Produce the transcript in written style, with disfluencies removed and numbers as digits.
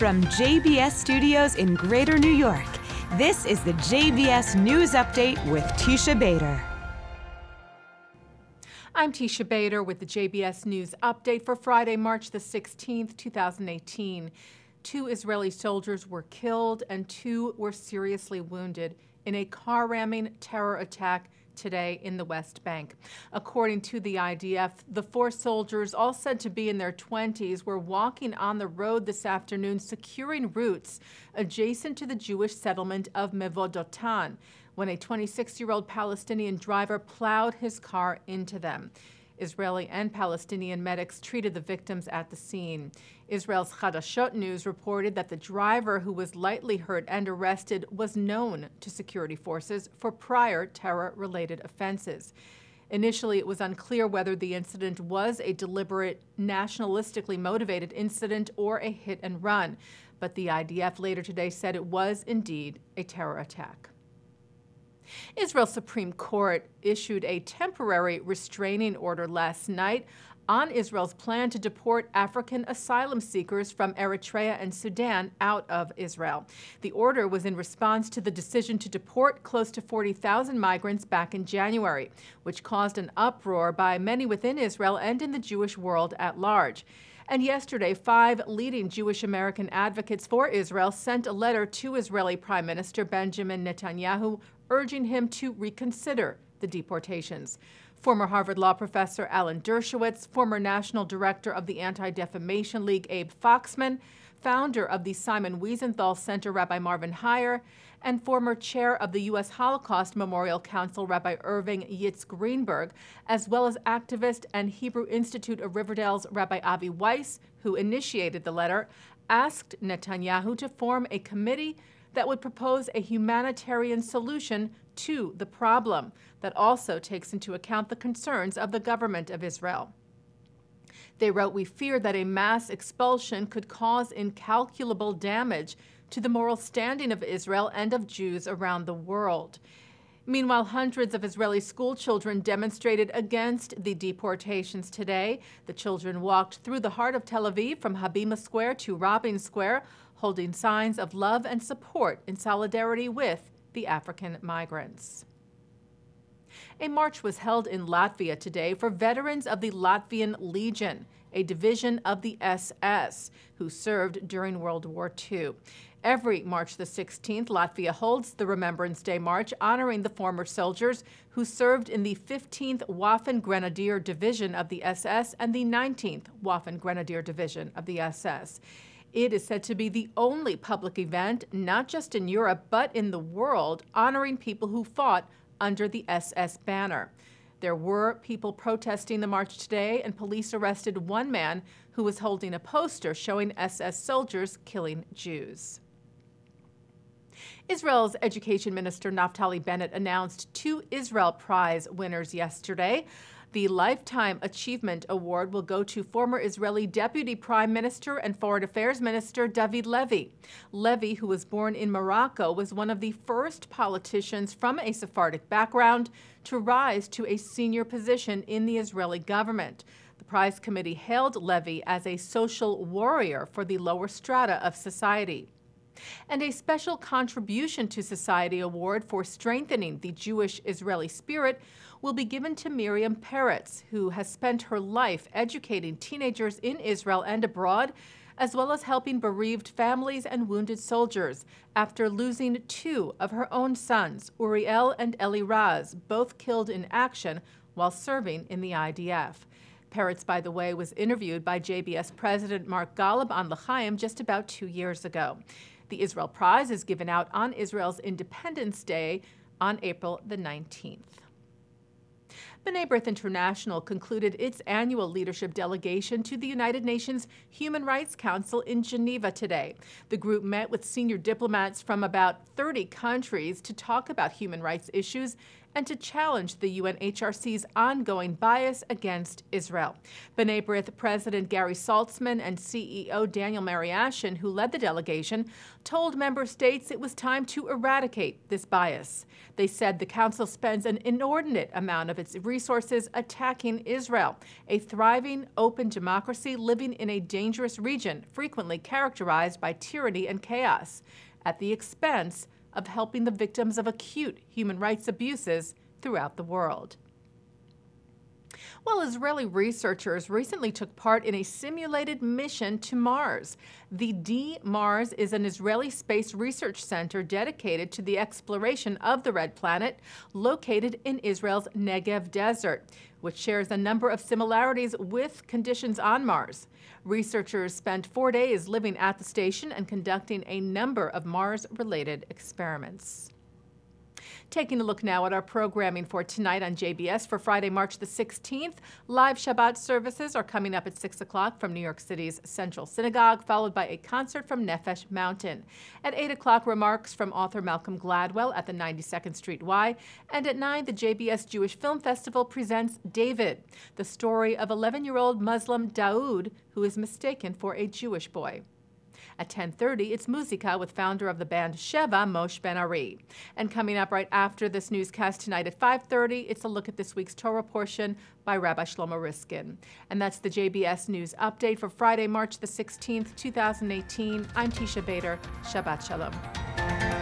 From JBS Studios in Greater New York, this is the JBS News Update with Teisha Bader. I'm Teisha Bader with the JBS News Update for Friday, March the 16th, 2018. 2 Israeli soldiers were killed and 2 were seriously wounded in a car-ramming terror attack today in the West Bank. According to the IDF, the 4 soldiers, all said to be in their 20s, were walking on the road this afternoon securing routes adjacent to the Jewish settlement of Mevodotan when a 26-year-old Palestinian driver plowed his car into them. Israeli and Palestinian medics treated the victims at the scene. Israel's Chadashot News reported that the driver, who was lightly hurt and arrested, was known to security forces for prior terror-related offenses. Initially, it was unclear whether the incident was a deliberate, nationalistically motivated incident or a hit and run, but the IDF later today said it was indeed a terror attack. Israel's Supreme Court issued a temporary restraining order last night on Israel's plan to deport African asylum seekers from Eritrea and Sudan out of Israel. The order was in response to the decision to deport close to 40,000 migrants back in January, which caused an uproar by many within Israel and in the Jewish world at large. And yesterday, 5 leading Jewish American advocates for Israel sent a letter to Israeli Prime Minister Benjamin Netanyahu urging him to reconsider the deportations. Former Harvard Law professor Alan Dershowitz, former National Director of the Anti-Defamation League Abe Foxman, founder of the Simon Wiesenthal Center Rabbi Marvin Heyer, and former chair of the U.S. Holocaust Memorial Council Rabbi Irving Yitz Greenberg, as well as activist and Hebrew Institute of Riverdale's Rabbi Avi Weiss, who initiated the letter, asked Netanyahu to form a committee that would propose a humanitarian solution to the problem that also takes into account the concerns of the government of Israel. They wrote, "We fear that a mass expulsion could cause incalculable damage to the moral standing of Israel and of Jews around the world." Meanwhile, hundreds of Israeli school children demonstrated against the deportations today. The children walked through the heart of Tel Aviv from Habima Square to Rabin Square, holding signs of love and support in solidarity with the African migrants. A march was held in Latvia today for veterans of the Latvian Legion, a division of the SS, who served during World War II. Every March the 16th, Latvia holds the Remembrance Day March honoring the former soldiers who served in the 15th Waffen Grenadier Division of the SS and the 19th Waffen Grenadier Division of the SS. It is said to be the only public event, not just in Europe, but in the world, honoring people who fought under the SS banner. There were people protesting the march today, and police arrested one man who was holding a poster showing SS soldiers killing Jews. Israel's Education Minister Naftali Bennett announced 2 Israel Prize winners yesterday. The Lifetime Achievement Award will go to former Israeli Deputy Prime Minister and Foreign Affairs Minister David Levy. Levy, who was born in Morocco, was one of the first politicians from a Sephardic background to rise to a senior position in the Israeli government. The prize committee hailed Levy as a social warrior for the lower strata of society. And a special contribution to society award for strengthening the Jewish-Israeli spirit will be given to Miriam Peretz, who has spent her life educating teenagers in Israel and abroad, as well as helping bereaved families and wounded soldiers after losing 2 of her own sons, Uriel and Eli Raz, both killed in action while serving in the IDF. Peretz, by the way, was interviewed by JBS President Mark Golub on L'Chaim just about 2 years ago. The Israel Prize is given out on Israel's Independence Day on April the 19th. B'nai B'rith International concluded its annual leadership delegation to the United Nations Human Rights Council in Geneva today. The group met with senior diplomats from about 30 countries to talk about human rights issues and to challenge the UNHRC's ongoing bias against Israel. B'nai B'rith President Gary Saltzman and CEO Daniel Mariashin, who led the delegation, told member states it was time to eradicate this bias. They said the Council spends an inordinate amount of its resources attacking Israel, a thriving, open democracy living in a dangerous region frequently characterized by tyranny and chaos, at the expense of helping the victims of acute human rights abuses throughout the world. Well, Israeli researchers recently took part in a simulated mission to Mars. The D-Mars is an Israeli space research center dedicated to the exploration of the red planet, located in Israel's Negev desert, which shares a number of similarities with conditions on Mars. Researchers spent 4 days living at the station and conducting a number of Mars-related experiments. Taking a look now at our programming for tonight on JBS for Friday, March the 16th. Live Shabbat services are coming up at 6 o'clock from New York City's Central Synagogue, followed by a concert from Nefesh Mountain. At 8 o'clock, remarks from author Malcolm Gladwell at the 92nd Street Y. And at 9, the JBS Jewish Film Festival presents David, the story of 11-year-old Muslim Daoud, who is mistaken for a Jewish boy. At 10:30, it's Musica with founder of the band Sheva, Moshe Ben-Ari. And coming up right after this newscast tonight at 5:30, it's a look at this week's Torah portion by Rabbi Shlomo Riskin. And that's the JBS News Update for Friday, March the 16th, 2018. I'm Teisha Bader. Shabbat Shalom.